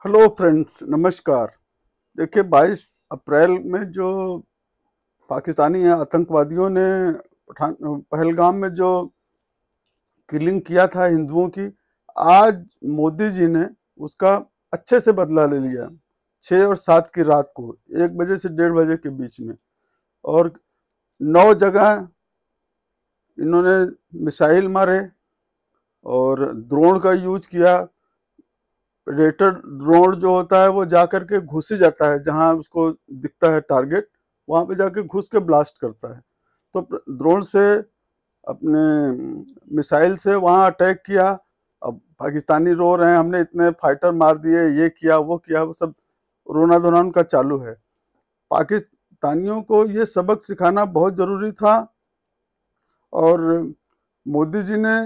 Hello friends, नमस्कार। देखिए 22 अप्रैल में जो पाकिस्तानी आतंकवादियों ने पहलगाम में जो किलिंग किया था हिंदुओं की, आज मोदी जी ने उसका अच्छे से बदला ले लिया। 6 और 7 की रात को 1 बजे से 1:30 बजे के बीच में, और 9 जगह इन्होंने मिसाइल मारे और ड्रोन का यूज किया। रेटर ड्रोन जो होता है वो जा करके घुस ही जाता है जहां उसको दिखता है टारगेट, वहां पे जाके घुस के ब्लास्ट करता है। तो ड्रोन से, अपने मिसाइल से वहां अटैक किया। अब पाकिस्तानी रो रहे हैं हमने इतने फाइटर मार दिए, ये किया वो किया, वो सब रोना धोना उनका चालू है। पाकिस्तानियों को ये सबक सिखाना बहुत जरूरी था, और मोदी जी ने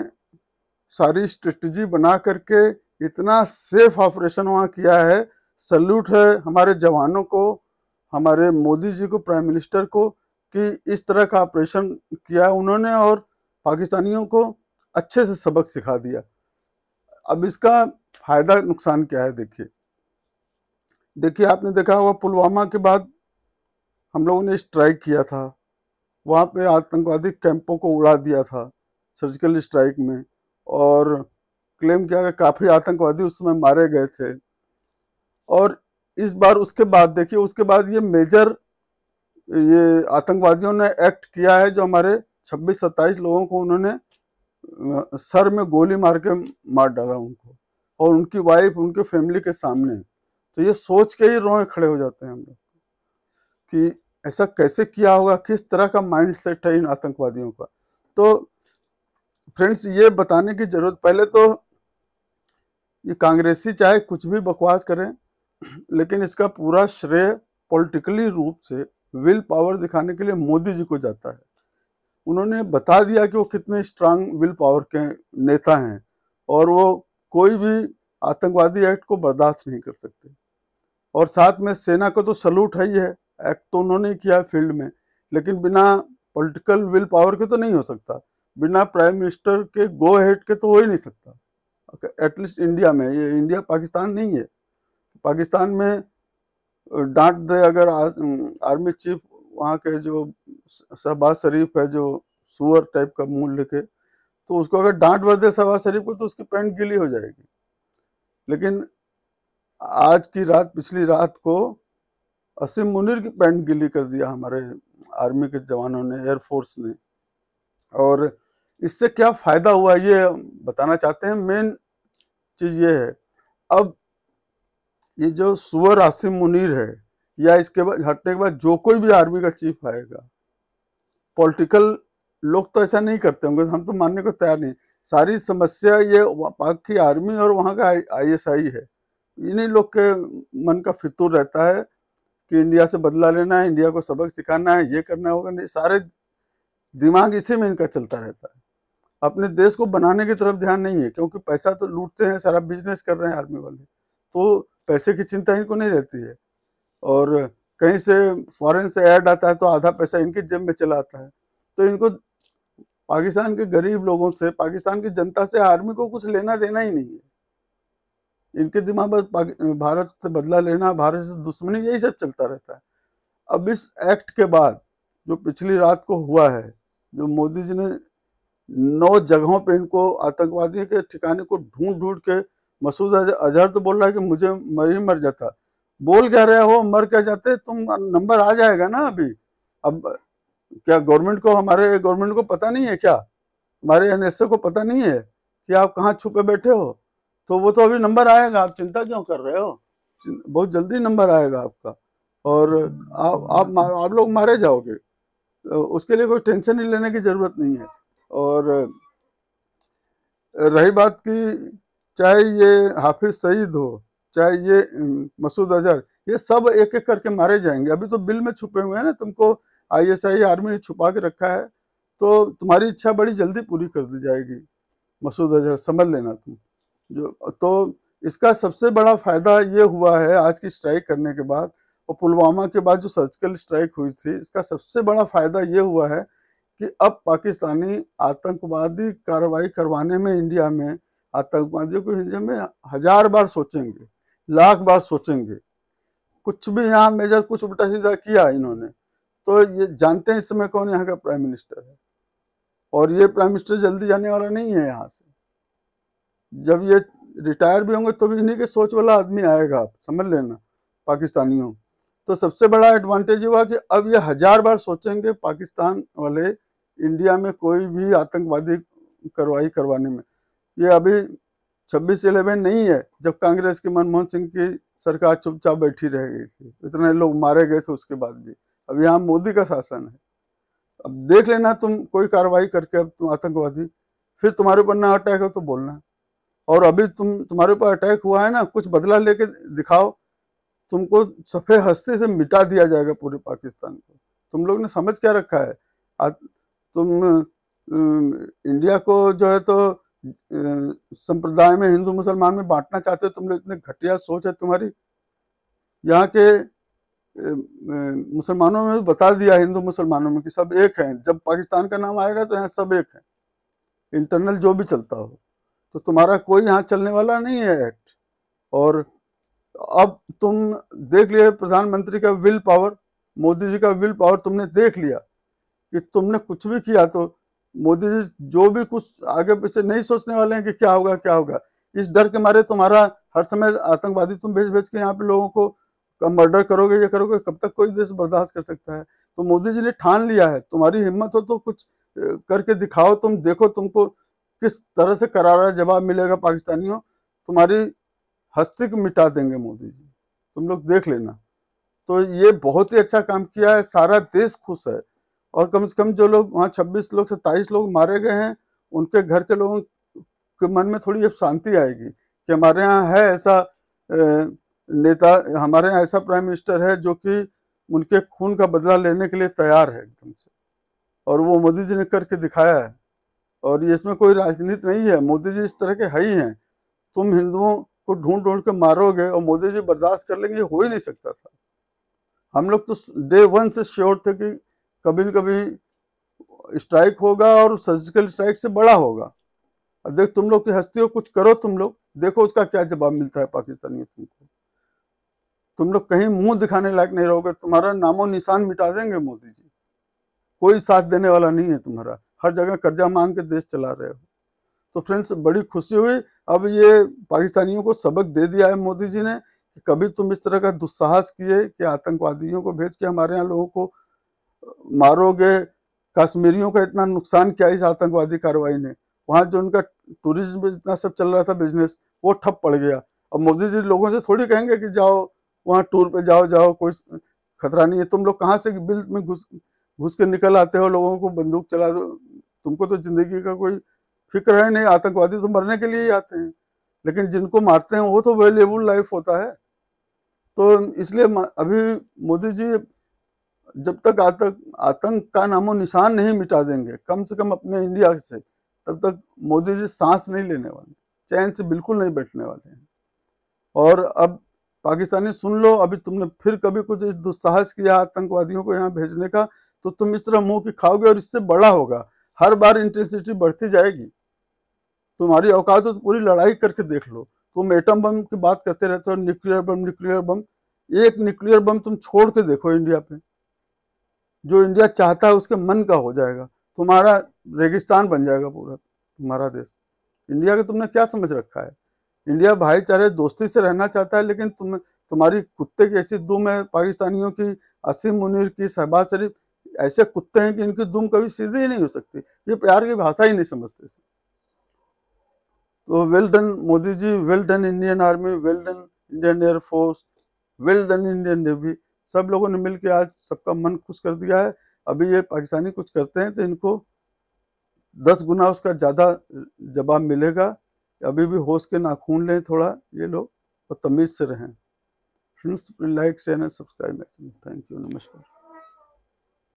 सारी स्ट्रेटजी बना करके इतना सेफ ऑपरेशन वहाँ किया है। सल्यूट है हमारे जवानों को, हमारे मोदी जी को, प्राइम मिनिस्टर को, कि इस तरह का ऑपरेशन किया उन्होंने और पाकिस्तानियों को अच्छे से सबक सिखा दिया। अब इसका फायदा नुकसान क्या है, देखिए देखिए आपने देखा होगा पुलवामा के बाद हम लोगों ने स्ट्राइक किया था, वहाँ पे आतंकवादी कैंपों को उड़ा दिया था सर्जिकल स्ट्राइक में, और क्लेम किया कि काफ़ी आतंकवादी उस समय मारे गए थे। और इस बार उसके बाद देखिए, उसके बाद ये मेजर ये आतंकवादियों ने एक्ट किया है, जो हमारे 26-27 लोगों को उन्होंने सर में गोली मार के मार डाला उनको, और उनकी वाइफ उनके फैमिली के सामने। तो ये सोच के ही रोए खड़े हो जाते हैं हम लोग कि ऐसा कैसे किया होगा, किस तरह का माइंड सेट है इन आतंकवादियों का। तो फ्रेंड्स, ये बताने की जरूरत, पहले तो ये कांग्रेसी चाहे कुछ भी बकवास करें, लेकिन इसका पूरा श्रेय पॉलिटिकली रूप से विल पावर दिखाने के लिए मोदी जी को जाता है। उन्होंने बता दिया कि वो कितने स्ट्रांग विल पावर के नेता हैं, और वो कोई भी आतंकवादी एक्ट को बर्दाश्त नहीं कर सकते। और साथ में सेना को तो सलूट है ही है, एक्ट तो उन्होंने ही किया फील्ड में, लेकिन बिना पॉलिटिकल विल पावर के तो नहीं हो सकता, बिना प्राइम मिनिस्टर के गो हेड के तो हो ही नहीं सकता। एटलीस्ट इंडिया में, ये इंडिया पाकिस्तान नहीं है। पाकिस्तान में डांट दे अगर आर्मी चीफ, वहाँ के जो शहबाज शरीफ है, जो सुअर टाइप का मुंह लेके, तो उसको अगर डांट भर दे शहबाज शरीफ को तो उसकी पैंट गीली हो जाएगी। लेकिन आज की रात, पिछली रात को असीम मुनीर की पैंट गीली कर दिया हमारे आर्मी के जवानों ने, एयरफोर्स ने। और इससे क्या फायदा हुआ ये बताना चाहते हैं। मेन चीज ये है, अब ये जो सुअर आसिम मुनीर है, या इसके बाद हटने के बाद जो कोई भी आर्मी का चीफ आएगा, पॉलिटिकल लोग तो ऐसा नहीं करते होंगे, हम तो मानने को तैयार नहीं। सारी समस्या ये पाक की आर्मी और वहाँ का आईएसआई है। इन्हीं लोग के मन का फितूर रहता है कि इंडिया से बदला लेना है, इंडिया को सबक सिखाना है, ये करना होगा, नहीं, सारे दिमाग इसी में इनका चलता रहता है। अपने देश को बनाने की तरफ ध्यान नहीं है, क्योंकि पैसा तो लूटते हैं, सारा बिजनेस कर रहे हैं आर्मी वाले, तो पैसे की चिंता इनको नहीं रहती है। और कहीं से फॉरेन से ऐड आता है तो आधा पैसा इनकी जेब में चला आता है। तो इनको पाकिस्तान के गरीब लोगों से, पाकिस्तान की जनता से, आर्मी को कुछ लेना देना ही नहीं है। इनके दिमाग में भारत से बदला लेना, भारत से दुश्मनी, यही सब चलता रहता है। अब इस एक्ट के बाद जो पिछली रात को हुआ है, जो मोदी जी ने 9 जगहों पे इनको आतंकवादियों के ठिकाने को ढूंढ ढूंढ के, मसूद अजहर तो बोल रहा है कि मुझे मर ही मर जाता। बोल क्या रहे हो, मर क्या जाते, तुम नंबर आ जाएगा ना अभी। अब क्या गवर्नमेंट को, हमारे गवर्नमेंट को पता नहीं है क्या, हमारे एनएसए को पता नहीं है कि आप कहाँ छुपे बैठे हो? तो वो तो अभी नंबर आएगा, आप चिंता क्यों कर रहे हो? बहुत जल्दी नंबर आएगा आपका, और आप लोग मारे जाओगे। उसके लिए कोई टेंशन ही लेने की जरूरत नहीं है। और रही बात की, चाहे ये हाफिज सईद हो, चाहे ये मसूद अजहर, ये सब एक एक करके मारे जाएंगे। अभी तो बिल में छुपे हुए हैं ना, तुमको आईएसआई आर्मी ने छुपा के रखा है, तो तुम्हारी इच्छा बड़ी जल्दी पूरी कर दी जाएगी। मसूद अजहर समझ लेना तुम। जो तो इसका सबसे बड़ा फायदा ये हुआ है आज की स्ट्राइक करने के बाद, और पुलवामा के बाद जो सर्जिकल स्ट्राइक हुई थी, इसका सबसे बड़ा फायदा ये हुआ है कि अब पाकिस्तानी आतंकवादी कार्रवाई करवाने में, इंडिया में आतंकवादियों को इंडिया में 1000 बार सोचेंगे। लाख बार सोचेंगे। कुछ भी यहाँ मेजर कुछ उल्टा सीधा किया इन्होंने तो ये जानते हैं इस समय कौन यहाँ का प्राइम मिनिस्टर है, और ये प्राइम मिनिस्टर जल्दी जाने वाला नहीं है यहाँ से। जब ये रिटायर भी होंगे तो भी इन्हीं के सोच वाला आदमी आएगा, आप समझ लेना पाकिस्तानियों। तो सबसे बड़ा एडवांटेज हुआ कि अब ये 1000 बार सोचेंगे पाकिस्तान वाले इंडिया में कोई भी आतंकवादी कार्रवाई करवाने में। ये अभी 26/11 नहीं है जब कांग्रेस की मनमोहन सिंह की सरकार चुपचाप बैठी रह गई थी, इतने लोग मारे गए थे उसके बाद भी। अब यहाँ मोदी का शासन है, अब देख लेना तुम कोई कार्रवाई करके, अब तुम आतंकवादी फिर तुम्हारे ऊपर ना अटैक हो तो बोलना। और अभी तुम्हारे ऊपर अटैक हुआ है ना, कुछ बदला लेके दिखाओ, तुमको सफ़ेद हस्ती से मिटा दिया जाएगा पूरे पाकिस्तान को। तुम लोग ने समझ क्या रखा है? आज तुम इंडिया को जो है तो संप्रदाय में हिंदू मुसलमान में बांटना चाहते हो। तुम लोग इतने घटिया सोच है तुम्हारी। यहाँ के मुसलमानों में बता दिया, हिंदू मुसलमानों में कि सब एक हैं। जब पाकिस्तान का नाम आएगा तो यहाँ सब एक हैं, इंटरनल जो भी चलता हो। तो तुम्हारा कोई यहाँ चलने वाला नहीं है एक्ट। और अब तुम देख लिया प्रधानमंत्री का विल पावर, मोदी जी का विल पावर तुमने देख लिया कि तुमने कुछ भी किया तो मोदी जी जो भी कुछ आगे पीछे नहीं सोचने वाले हैं कि क्या होगा क्या होगा। इस डर के मारे तुम्हारा हर समय आतंकवादी तुम भेज भेज के यहाँ पे लोगों को मर्डर करोगे, ये करोगे, कब तक कोई देश बर्दाश्त कर सकता है? तो मोदी जी ने ठान लिया है, तुम्हारी हिम्मत हो तो कुछ करके दिखाओ। तुम देखो तुमको किस तरह से करारा जवाब मिलेगा पाकिस्तानियों। तुम्हारी हस्ती को मिटा देंगे मोदी जी, तुम लोग देख लेना। तो ये बहुत ही अच्छा काम किया है, सारा देश खुश है। और कम से कम जो लोग वहाँ 26 लोग 27 लोग मारे गए हैं, उनके घर के लोगों के मन में थोड़ी अब शांति आएगी कि हमारे यहाँ है ऐसा नेता, हमारे यहाँ ऐसा प्राइम मिनिस्टर है जो कि उनके खून का बदला लेने के लिए तैयार है एकदम से। और वो मोदी जी ने करके दिखाया है। और ये इसमें कोई राजनीति नहीं है, मोदी जी इस तरह के है ही हैं। तुम हिंदुओं को ढूंढ ढूंढ के मारोगे और मोदी जी बर्दाश्त कर लेंगे, हो ही नहीं सकता था। हम लोग तो डे 1 से श्योर थे कि कभी न कभी स्ट्राइक होगा और सर्जिकल स्ट्राइक से बड़ा होगा। अब देख तुम लोग की हस्ती हो, कुछ करो तुम लोग, देखो उसका क्या जवाब मिलता है पाकिस्तानियों तुमको। तुम लोग कहीं मुंह दिखाने लायक नहीं रहोगे, तुम्हारा नामो निशान मिटा देंगे मोदी जी। कोई साथ देने वाला नहीं है तुम्हारा, हर जगह कर्जा मांग के देश चला रहे हो। तो फ्रेंड्स बड़ी खुशी हुई, अब ये पाकिस्तानियों को सबक दे दिया है मोदी जी ने कि कभी तुम इस तरह का दुस्साहस किए कि आतंकवादियों को भेज के हमारे यहाँ लोगों को मारोगे। कश्मीरियों का इतना नुकसान किया इस आतंकवादी कार्रवाई ने, वहाँ जो उनका टूरिज्म इतना सब चल रहा था बिजनेस, वो ठप पड़ गया। अब मोदी जी लोगों से थोड़ी कहेंगे कि जाओ वहाँ टूर पे जाओ, कोई खतरा नहीं है। तुम लोग कहाँ से बिल में घुस के निकल आते हो, लोगों को बंदूक चला दो। तुमको तो जिंदगी का कोई फिक्र है नहीं, आतंकवादी तो मरने के लिए ही आते हैं, लेकिन जिनको मारते हैं वो तो वेल्यूएबल लाइफ होता है। तो इसलिए अभी मोदी जी जब तक आतंक का नामो निशान नहीं मिटा देंगे, कम से कम अपने इंडिया से, तब तक मोदी जी सांस नहीं लेने वाले, चैन से बिल्कुल नहीं बैठने वाले हैं। और अब पाकिस्तानी सुन लो, अभी तुमने फिर कभी कुछ दुस्साहस किया आतंकवादियों को यहाँ भेजने का, तो तुम इस तरह मुंह की खाओगे और इससे बड़ा होगा। हर बार इंटेंसिटी बढ़ती जाएगी। तुम्हारी औकात तो पूरी लड़ाई करके देख लो। तुम एटम बम की बात करते रहते हो, न्यूक्लियर बम। एक न्यूक्लियर बम तुम छोड़ के देखो इंडिया पे, जो इंडिया चाहता है उसके मन का हो जाएगा। तुम्हारा रेगिस्तान बन जाएगा पूरा तुम्हारा देश। इंडिया का तुमने क्या समझ रखा है? इंडिया भाईचारे दोस्ती से रहना चाहता है, लेकिन तुम्हारी कुत्ते की ऐसी दुम है पाकिस्तानियों की, असीम मुनीर की, शहबाज शरीफ, ऐसे कुत्ते हैं कि इनकी दुम कभी सीधी ही नहीं हो सकती। ये प्यार की भाषा ही नहीं समझते। तो well done Modi ji, well done Indian army, well done Indian air force, well done Indian navy. सब लोगों ने मिलकर आज सबका मन खुश कर दिया है। अभी ये पाकिस्तानी कुछ करते हैं तो इनको 10 गुना उसका ज़्यादा जवाब मिलेगा। अभी भी होश के नाखून लें थोड़ा ये लोग, और तमीज़ से रहें। Friends like share and subscribe. Thank you, नमस्कार।